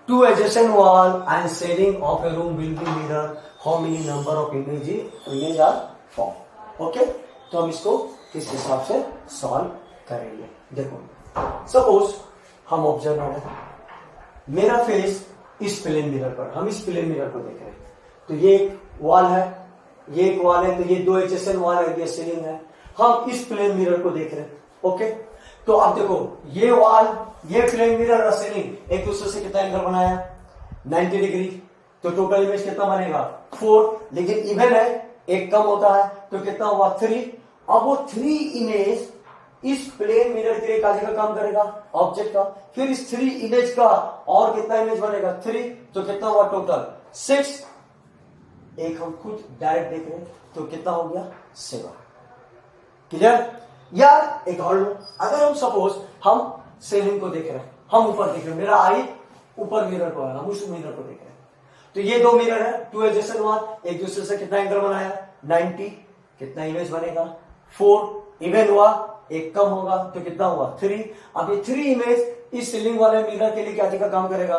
Two adjacent wall and ceiling of a room will be mirror. How many number of image are formed? Okay, तो हम इसको इस हिसाब से सॉल्व करेंगे। देखो, सपोज हम ऑब्जर्वर है, मेरा फेस इस प्लेन मिरर पर, हम इस प्लेन मिरर को देख रहे हैं, तो ये एक वॉल है, ये एक वॉल है, तो ये दो एडजेसेंट वॉल है, ये सीलिंग है, हम इस प्लेन मिरर को देख रहे हैं। ओके, तो अब देखो, ये वॉल, ये प्लेन मिरर और सीलिंग एक दूसरे से कितना एंगल बनाया, 90 डिग्री, तो टोटल इमेज कितना बनेगा 4, लेकिन इवन है, एक कम होता है तो कितना हुआ 3। अब वो 3 इमेज इस प्लेन मिरर के एक आगे का काम करेगा ऑब्जेक्ट का, फिर इस 3 इमेज का और कितना इमेज बनेगा 3, तो कितना हुआ टोटल 6। एक हम खुद डायरेक्ट देख रहे हैं तो कितना हो गया 7। क्लियर? या एक और लो, अगर हम सपोज हम सीलिंग को देख रहे हैं, हम ऊपर देख रहे हैं, मेरा आई ऊपर मिरर को है, हम उस मिरर को देख रहे हैं, तो ये दो मिरर है, टू एडजेसेंट वॉल, एक दूसरे से कितना एंगल बनाया 90, कितना इमेज बनेगा 4, इवन हुआ, एक कम होगा तो कितना हुआ 3। अब ये 3 इमेज इस सीलिंग वाले मिरर के लिए क्या का काम करेगा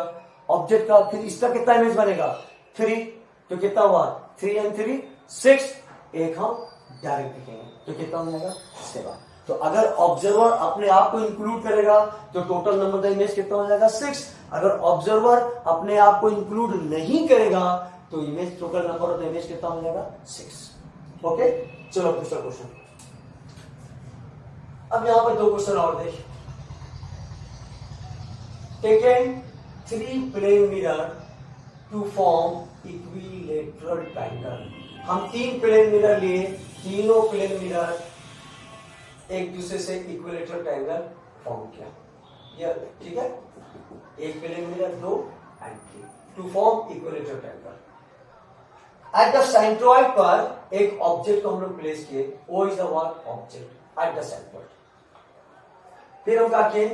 ऑब्जेक्ट का, फिर इसका कितना इमेज बनेगा 3, तो कितना हुआ 3 and 3 6, एक हम डायरेक्ट दिखेंगे तो कितना हो जाएगा 7। तो अगर ऑब्जर्वर अपने आप को इंक्लूड करेगा तो टोटल नंबर ऑफ इमेज कितना हो जाएगा 6। अगर ऑब्जर्वर अपने आप को इंक्लूड नहीं करेगा तो image total number of image कितना हो जाएगा 6। ओके, चलो दूसरा क्वेश्चन। अब यहां पर 2 क्वेश्चन और देख। Taken 3 plane mirror to form equilateral triangle. हम 3 प्लेन मिरर लिए, तीनों प्लेन मिरर एक दूसरे से इक्विलेटरल ट्रायंगल फॉर्म किया, ये ठीक है, एक plane mirror 2 and 3 to form equilateral triangle. At the centroid पर एक ऑब्जेक्ट को हम लोग प्लेस किए, वो is the what object at the centroid. फिर हम क्या किए,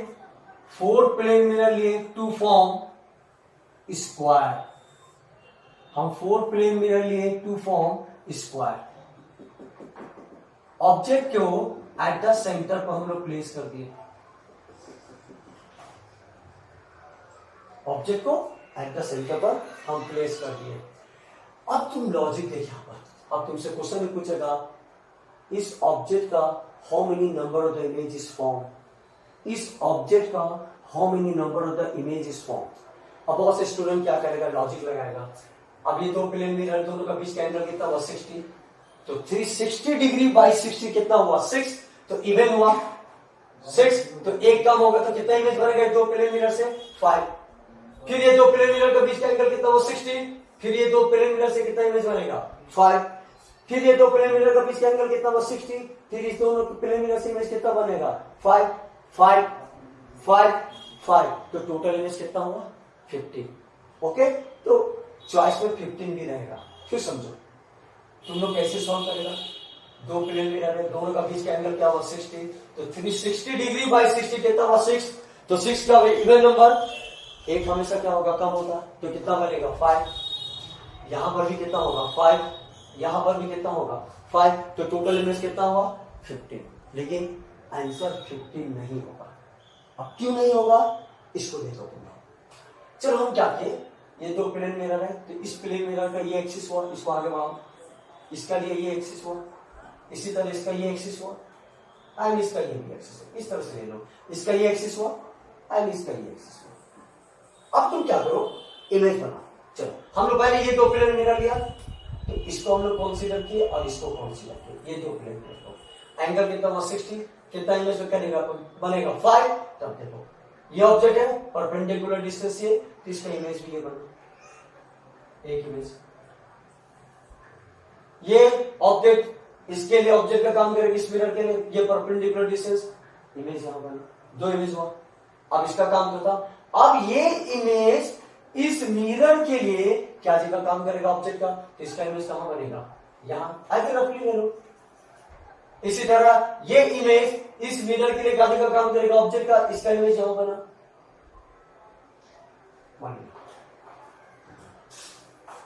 4 प्लेन मिरर लिए टू फॉर्म स्क्वायर। हम 4 प्लेन मिरर लिए टू फॉर्म स्क्वायर। ऑब्जेक्ट को एट द सेंटर पर हम लोग प्लेस कर दिए, ऑब्जेक्ट को एट द सेंटर पर हम प्लेस कर दिए। अब तुम लॉजिक देख यहां पर, अब तुमसे क्वेश्चन में पूछेगा इस ऑब्जेक्ट का how many number of the image is form, इस ऑब्जेक्ट का how many number of the image is form. अब बहुत से स्टूडेंट क्या करेगा, लॉजिक लगाएगा। अब ये 2 प्लेन मिरर, दोनों का बीच का एंगल कितना हुआ 60, तो 360 डिग्री बाई 60 कितना हुआ 6, तो इवन हुआ 6, तो एक कम होगा तो कितना इमेज बनेगा 2 प्लेन मिरर से 5। फिर ये 2 प्लेन मिरर का बीच का एंगल कितना हुआ 60, फिर ये 2 प्लेन मिरर से कितना इमेज बनेगा 5। फिर ये 2 प्लेन मिरर का बीच का एंगल कितना हुआ 60, फिर इस दोनों प्लेन मिरर से इमेज कितना बनेगा 5 5 5 5, तो टोटल इमेज कितना हुआ 15। ओके, तो चॉइस में 15 भी रहेगा। फिर समझो तुम लोग कैसे सॉल्व करेगा, दो प्लेन मिरर है, दोनों का बीच का एंगल क्या हुआ 60, तो 360 डिग्री बाई 60 कितना हुआ 6, तो 6 का इवन नंबर, एक हमेशा क्या होगा कम होगा, तो कितना बनेगा 5, यहां पर भी कितना होगा 5, यहां पर भी कितना होगा 5, तो टोटल इमेज कितना हुआ 15, लेकिन आंसर 15 नहीं होगा। अब क्यों नहीं होगा इसको देखो तुम। चलो हम क्या किए, ये दो प्लेन मिरर है, तो इस प्लेन मिरर का ये एक्सिस हुआ, इसको आगे बढ़ाओ, इसका लिए ये एक्सिस हुआ, इसी तरह इसका ये एक्सिस हुआ, एंड इसका ये भी एक्सिस है, इस तरह से ले लो, इसका ये एक्सिस हुआ एंड इसका ये एक्सिस हुआ। अब तुम क्या करो, इमेज बनाओ। चलो हम लोग पहले ये दो प्लेन मिरर लिया, तो इसको हम लोग कंसीडर किए और इसको कंसीडर किए, ये दो प्लेन मिरर को एंगल कितना हुआ 60, कितना इमेज करेगा बनेगा 5, तब देखो ये ऑब्जेक्ट है परपेंडिकुलर डिस्टेंस ये, तो इसका इमेज भी ये बना एक इमेज, ये ऑब्जेक्ट इसके लिए ऑब्जेक्ट का काम करेगा, इस मिरर के लिए ये परपेंडिकुलर डिस्टेंस, इमेज यहां बना, दो इमेज हुआ। अब इसका काम क्या था, अब ये इमेज इस मिरर के लिए क्या जगह काम करेगा ऑब्जेक्ट का, तो इसका इमेज कहां बनेगा यहां, ऐसे रफली ले लो। इसी तरह ये इमेज इस मिरर के लिए क्या जगह काम करेगा ऑब्जेक्ट का, इसका इमेज यहां बना,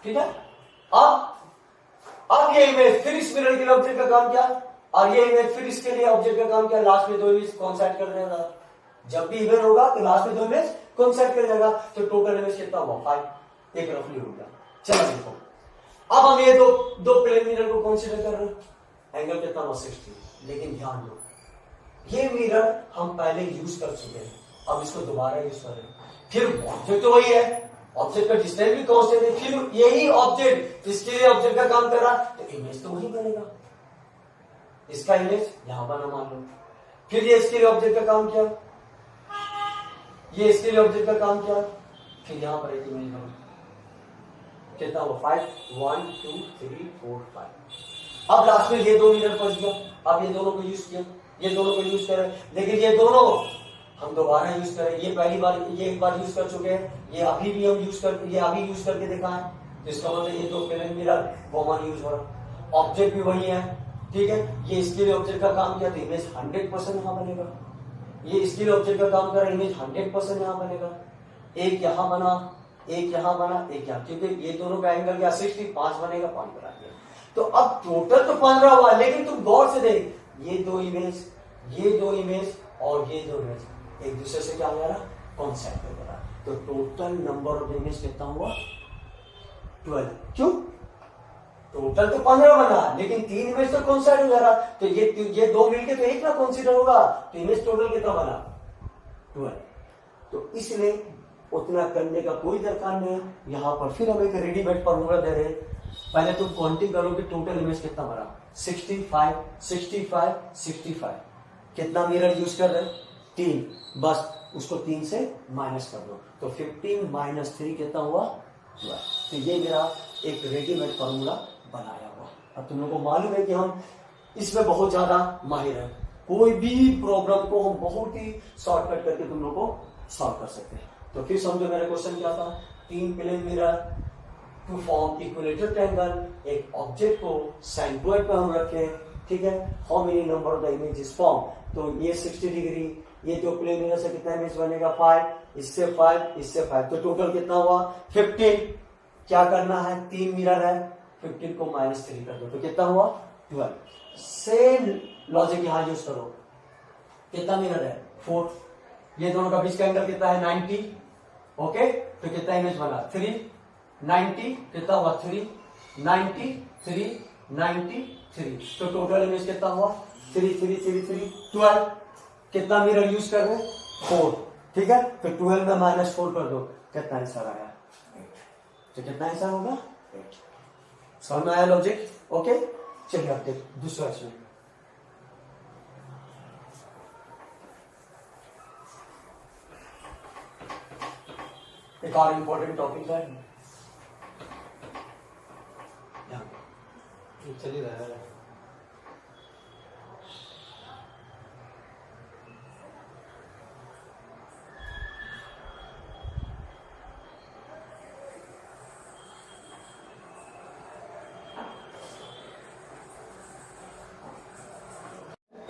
ठीक है। अब ये इमेज फिर इस मिरर के लिए ऑब्जेक्ट का काम किया, और ये इमेज फिर इसके लिए ऑब्जेक्ट का काम किया, लास्ट में दो इमेज कॉन्सेंट कर देगा, जब भी इवेंट होगा तो लास्ट में दो इमेज कॉन्सेंट कर देगा, तो टोटल इमेज कितना हुआ 5, एक रफली हो गया। चलो देखो अब हम ये दो प्लेन मिरर को कंसीडर कर रहे हैं, एंगल कितना हुआ 60, लेकिन ध्यान दो ये मिरर हम पहले यूज कर चुके हैं, अब इसको दोबारा यूज कर रहे हैं, फिर ऑब्जेक्ट तो वही है, ऑब्जेक्ट का डिस्टेंस भी कांस्टेंट है, फिर यही ऑब्जेक्ट इसके लिए ऑब्जेक्ट का काम कर रहा, तो इमेज तो वही बनेगा, इसका इमेज यहां बना मान लो, फिर ये इसके लिए ऑब्जेक्ट का काम किया, ये इसके लिए ऑब्जेक्ट का काम किया, फिर यहां पर एक इमेज बना, कितना हुआ 5, 1 2 3 4 5। अब लास्ट में ये दो मिरर फंस गया, अब ये दोनों को यूज किया, ये दोनों को यूज करें, लेकिन ये दोनों हम दोबारा यूज करें, ये पहली बार ये एक बार यूज कर चुके हैं, ये अभी भी हम यूज कर, ये अभी यूज करके दिखा है, तो इसका मतलब ये दो प्लेन मिरर कॉमन यूज हो रहा, ऑब्जेक्ट भी वही है, ठीक है। ये इसके लिए ऑब्जेक्ट का काम किया तो इमेज 100% यहां बनेगा, ये इसके लिए ऑब्जेक्ट का काम कर रहा है, इमेज 100% यहां बनेगा, एक यहां बना, एक यहां बना, एक यहां, क्योंकि ये दोनों का एंगल क्या 60, 5 बनेगा, 5 बना दिया, तो अब टोटल तो 15 हुआ, लेकिन तुम गौर से देख ये दो इमेज और ये दो इमेज एक दूसरे से क्या हो रहा कॉन्सेंट हो रहा, तो टोटल नंबर ऑफ इमेज कितना हुआ 12, क्यों टोटल तो 15 बना, लेकिन 3 इमेज तो कॉन्सेंट हो जा रहा, तो ये दो मिलके तो एक ना कंसीडर होगा, तो इमेज टोटल कितना बना 12, तो इसलिए उतना करने का कोई दरकार नहीं है। यहां पर फिर हम एक रेडीमेड फॉर्मूला दे रहे, पहले तुम काउंटिंग करो कि टोटल इमेज कितना बना 65 65 65, कितना मिरर यूज कर रहे 3, बस उसको 3 से माइनस कर दो, तो 15 माइनस 3 कितना हुआ 12, तो ये मेरा एक रेडीमेड फॉर्मूला बनाया हुआ। अब तुम लोगों को मालूम है कि हम इसमें बहुत ज्यादा माहिर है, कोई भी प्रॉब्लम को हम बहुत ही शॉर्टकट करके तुम लोग को सॉल्व कर सकते हैं। तो फिर समझो मेरा क्वेश्चन क्या था, 3 plane mirror to form equilateral triangle, एक ऑब्जेक्ट को सेंट्रोइड पे हम रखे, ठीक है, how many number of the images form, तो ये 60 डिग्री, ये जो प्लेन मिरर से कितना इमेज बनेगा 5, इससे 5, इससे 5, तो टोटल कितना हुआ 15, क्या करना है 3 मिरर है, 15 को -3 कर दो, तो कितना हुआ 12, सेम लॉजिक यहां यूज करो, कितना मिरर है 4, ये दोनों का बीच का एंगल कितना है 90, ओके, तो कितना इमेज बना 3, 90 कितना हुआ 3, 90 3 90 3, तो टोटल इमेज कितना हुआ 3 3 3 3 12, कितना मिरर यूज कर रहे 4, ठीक है, तो 12 में -4 कर दो, कितना आंसर आया 8, तो कितना आंसर होगा 8, समझ में आया लॉजिक, ओके। चलिए अब देख दूसरा इसमें, एक और इंपॉर्टेंट टॉपिक है, चलिए रहा है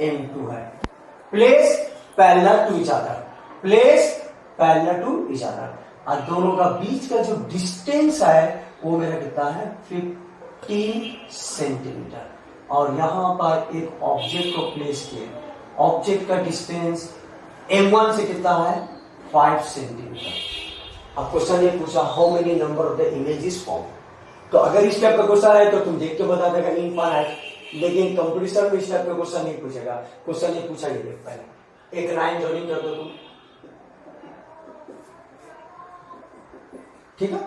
M2 है। Place parallel to each other, place parallel to each other, और दोनों का बीच का जो डिस्टेंस है वो मेरा कितना है 15 सेंटीमीटर। और यहां पर एक ऑब्जेक्ट को प्लेस किए, ऑब्जेक्ट का डिस्टेंस M1 से कितना है 5 सेंटीमीटर। अब क्वेश्चन ये पूछा how many number of the images form. तो अगर इस टाइप का क्वेश्चन है तो तुम देख के बता देगा इनफाइनाइट, लेकिन कंपटीशन में इस टाइप का क्वेश्चन नहीं पूछेगा। क्वेश्चन ये पूछा, ये देख पहले एक लाइन जॉइनिंग कर दो तुम, ठीक है।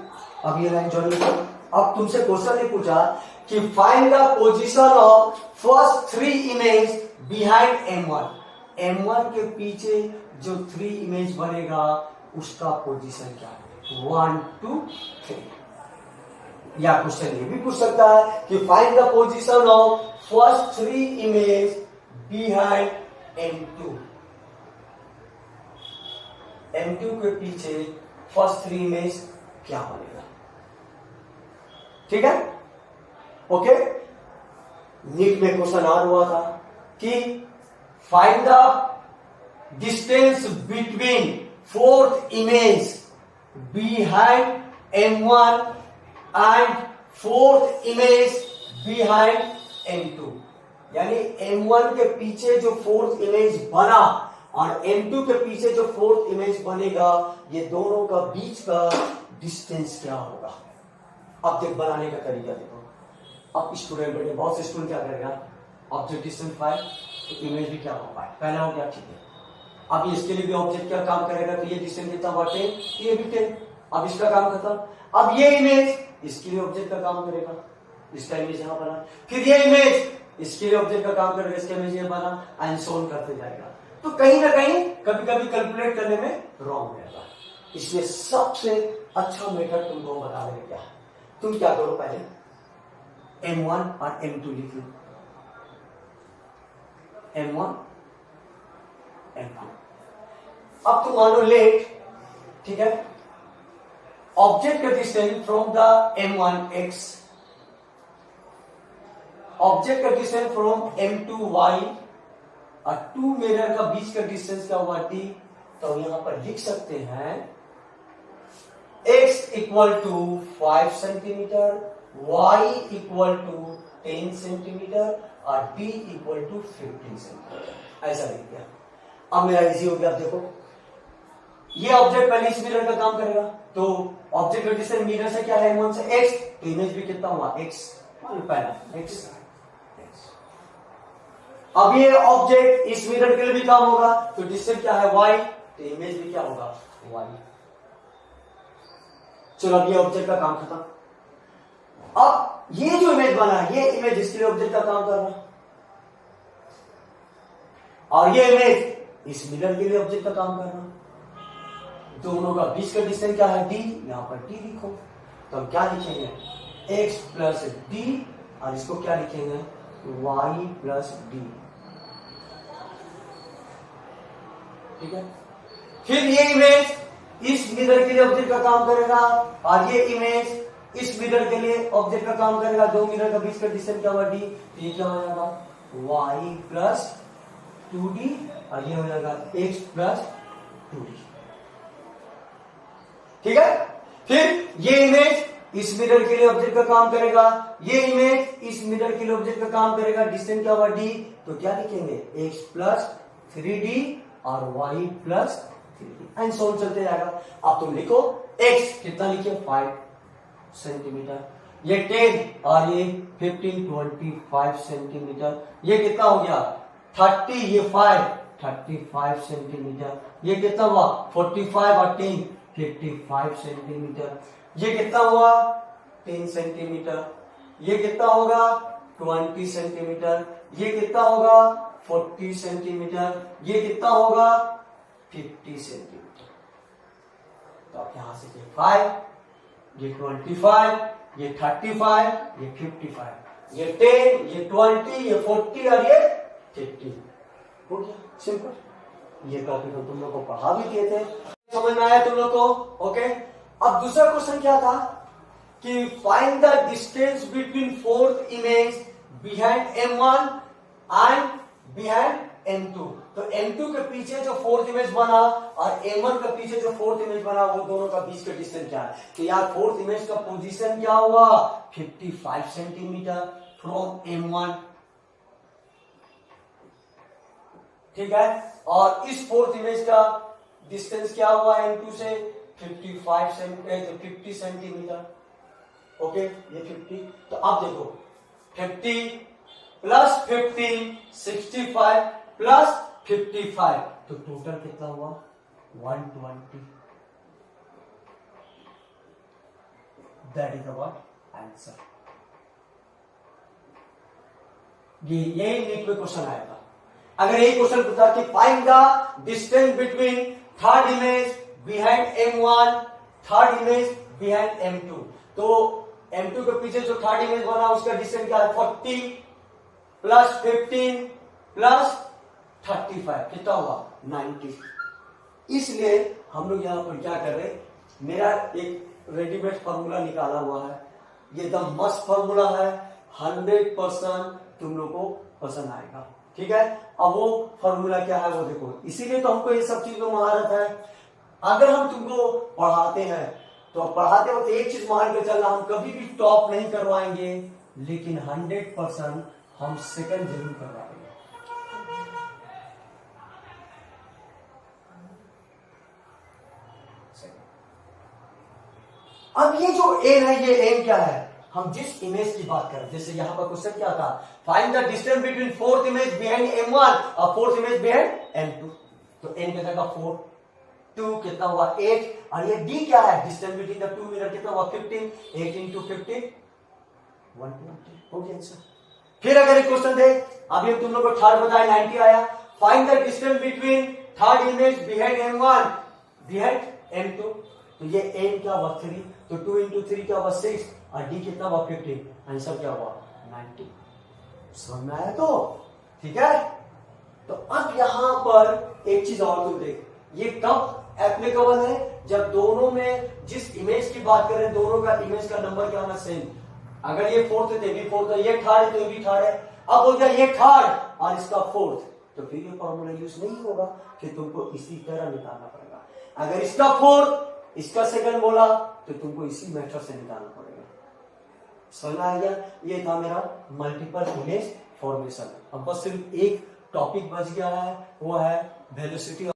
अब ये लाइन जॉइनिंग करो। अब तुमसे क्वेश्चन ये पूछा कि find the position of first 3 image behind M1। M1 के पीछे जो 3 इमेज बनेगा उसका पोजीशन क्या है 1 2 3। या क्वेश्चन ये भी पूछ सकता है कि find the position of first 3 image behind M2। M2 के पीछे फर्स्ट 3 इमेज क्या बनेगा, ठीक है। ओके, नीट में क्वेश्चन आ हुआ था कि find the distance between fourth image behind M1 and fourth image behind M2। यानी M1 के पीछे जो फोर्थ इमेज बना और M2 के पीछे जो फोर्थ इमेज बनेगा, ये दोनों का बीच का डिस्टेंस क्या होगा। अब देख बनाने का तरीका देखो। अब स्टूडेंट बैठे, बहुत से स्टूडेंट क्या करेगा, ऑब्जेक्ट डिस्टेंस 5 तो इमेज भी क्या होगा, पहला हो गया, ठीक है। अब इसके लिए भी ऑब्जेक्ट क्या काम करेगा, तो ये डिस्टेंस कितना हुआ 10, ये भी 10। अब इसका काम खत्म। अब ये इमेज इसके लिए ऑब्जेक्ट का काम करेगा, इसका इमेज यहां बना, फिर ये इमेज इसके लिए ऑब्जेक्ट का काम करेगा, इसका इमेज यहां बना, एंड सो ऑन करते जाएगा। तो कहीं ना कहीं कभी कभी कैलकुलेट करने में रॉन्ग रहेगा। इसलिए सबसे अच्छा मेथड तुमको बता देंगे क्या। तुम क्या करो, पहले M1 और M2 लिख लो, M1 M2। अब तुम मान लो लेट, ठीक है, ऑब्जेक्ट का distance from the M1 X, object का डिस्टेंस फ्रॉम M2 Y, और 2 मिरर का बीच का डिस्टेंस क्या हुआ T। तो यहां पर लिख सकते हैं X equal to 5 centimetre, Y equal to 10 centimetre और D इक्वल टू 15 सेंटीमीटर, ऐसा लिख दिया। अब मेरा इजी हो गया। अब देखो ये ऑब्जेक्ट पहले इस मिरर का काम करेगा, तो ऑब्जेक्ट का डिस्टेंस मिरर से क्या है M1 से X, तो इमेज भी कितना हुआ X, पहला X। अब ये ऑब्जेक्ट इस मिरर के लिए भी काम होगा, तो डिस्टेंस क्या है Y, तो इमेज भी क्या होगा Y। चलो अब ये ऑब्जेक्ट का काम खत्म। अब ये जो इमेज बना है, ये इमेज इसके लिए ऑब्जेक्ट का काम कर रहा है, और ये इमेज इस मिरर के लिए ऑब्जेक्ट का काम कर रहा है। दोनों का बीच का डिस्टेंस क्या है D, यहां पर D लिखो। तो हम क्या लिखेंगे X प्लस D, और इसको क्या लिखेंगे Y प्लस D, ठीक है। फिर ये इमेज इस मिरर के लिए ऑब्जेक्ट का काम करेगा, और ये इमेज इस मिरर के लिए ऑब्जेक्ट का काम करेगा। दो मिरर का बीच का डिस्टेंस क्या हुआ D, तो ये क्या हो जाएगा Y प्लस 2D, और ये हो जाएगा X प्लस 2D, ठीक है। फिर ये इमेज इस मिरर के लिए ऑब्जेक्ट का काम करेगा, ये इमेज इस मिरर के लिए ऑब्जेक्ट का काम करेगा। डिस्टेंस क्या हुआ D, तो क्या लिखेंगे X प्लस 3D और Y plus 3D, and so चलते जाएगा। अब तुम लिखो X कितना लिखे 5 सेंटीमीटर, ये 10 और ये 15 25 सेंटीमीटर, ये कितना हो गया 30, ये 5 35 सेंटीमीटर, ये कितना हुआ 45 और 10 55 सेंटीमीटर, ये कितना हुआ 10 सेंटीमीटर, ये कितना होगा 20 सेंटीमीटर, ये कितना होगा 40 सेंटीमीटर, ये कितना होगा 50 सेंटीमीटर। तो आप यहां से 5, ये 25, ये 35, ये 55, ये 10, ये 20, ये 40 और ये 50 हो गया। सिंपल। ये टॉपिक हम तुम लोग को पढ़ा भी दिए थे, समझ में आया तुम लोग को। ओके, अब दूसरा क्वेश्चन क्या था कि find the distance between fourth image behind M1 and behind M2। तो M2 के पीछे जो फोर्थ इमेज बना और M1 के पीछे जो फोर्थ इमेज बना, वो दोनों का बीच का डिस्टेंस क्या है? तो यार फोर्थ इमेज का पोजीशन क्या हुआ? 55 सेंटीमीटर फ्रॉम M1, ठीक है। और इस फोर्थ इमेज का डिस्टेंस क्या हुआ M2 से? 50 सेंटीमीटर। ओके, ये 50। तो अब देखो 50 प्लस 50 65 प्लस 55, तो टोटल कितना हुआ? 120। That is our answer. ये नीट में क्वेश्चन आएगा। अगर ये क्वेश्चन पूछा कि find the distance between third image behind M1, third image behind M2, तो M2 के पीछे जो थर्ड इमेज बना उसका डिस्टेंस क्या है? 40 प्लस 15 प्लस 35, कितना हुआ? 90। इसलिए हम लोग यहां पर क्या कर रहे हैं, मेरा एक रेडीमेड फॉर्मूला निकाला हुआ है, ये एकदम मस्त फॉर्मूला है, 100% तुम लोग को पसंद आएगा, ठीक है। अब वो फॉर्मूला क्या है वो देखो, इसीलिए तो हमको ये सब चीज में महारत है। अगर हम तुमको पढ़ाते हैं तो पढ़ाते वक्त एक चीज मान के चलना, हम कभी भी टॉप नहीं करवाएंगे, लेकिन 100% हम सेकंड जरूर करवाएंगे। अब ये जो एम है, ये एम क्या है? हम जिस इमेज की बात करें, जैसे यहां पर क्वेश्चन क्या था? Find the distance between fourth image behind M1 और फोर्थ इमेज बिहाइंड M2। तो m की जगह 4, 2 कितना हुआ? 8। और ये d क्या है? Distance between the to mirror कितना हुआ? 15। 8 इंटू 15 120 हो गया आंसर। फिर अगर एक क्वेश्चन दे, अभी तुम लोग को थर्ड बताया 90 आया, find the distance between third image behind M1 behind M2, तो ये m क्या हुआ? 3, तो 2 इंटू 3 क्या हुआ? 6, और d कितना हुआ? 15। आंसर क्या हुआ? 90। समझ में आया? तो ठीक है। तो अब यहां पर एक चीज और तुम देख, ये कब एप्लीकेबल है? जब दोनों में जिस इमेज की बात करें, दोनों का इमेज का नंबर क्या होना? सेम। अगर ये फोर्थ है तो ये फोर्थ है, ये थर्ड है तो ये भी थर्ड है। अब हो गया ये थर्ड और इसका फोर्थ, तो फिर ये फॉर्मूला यूज नहीं होगा कि तुमको इसी तरह निकालना पड़ेगा। अगर इसका फोर्थ इसका सेकंड बोला तो तुमको इसी मेथड से निकालना पड़ेगा। समझ आ गया? ये था मेरा मल्टीपल इमेज फॉर्मेशन। अब बस सिर्फ एक टॉपिक बच गया है, वो है वेलोसिटी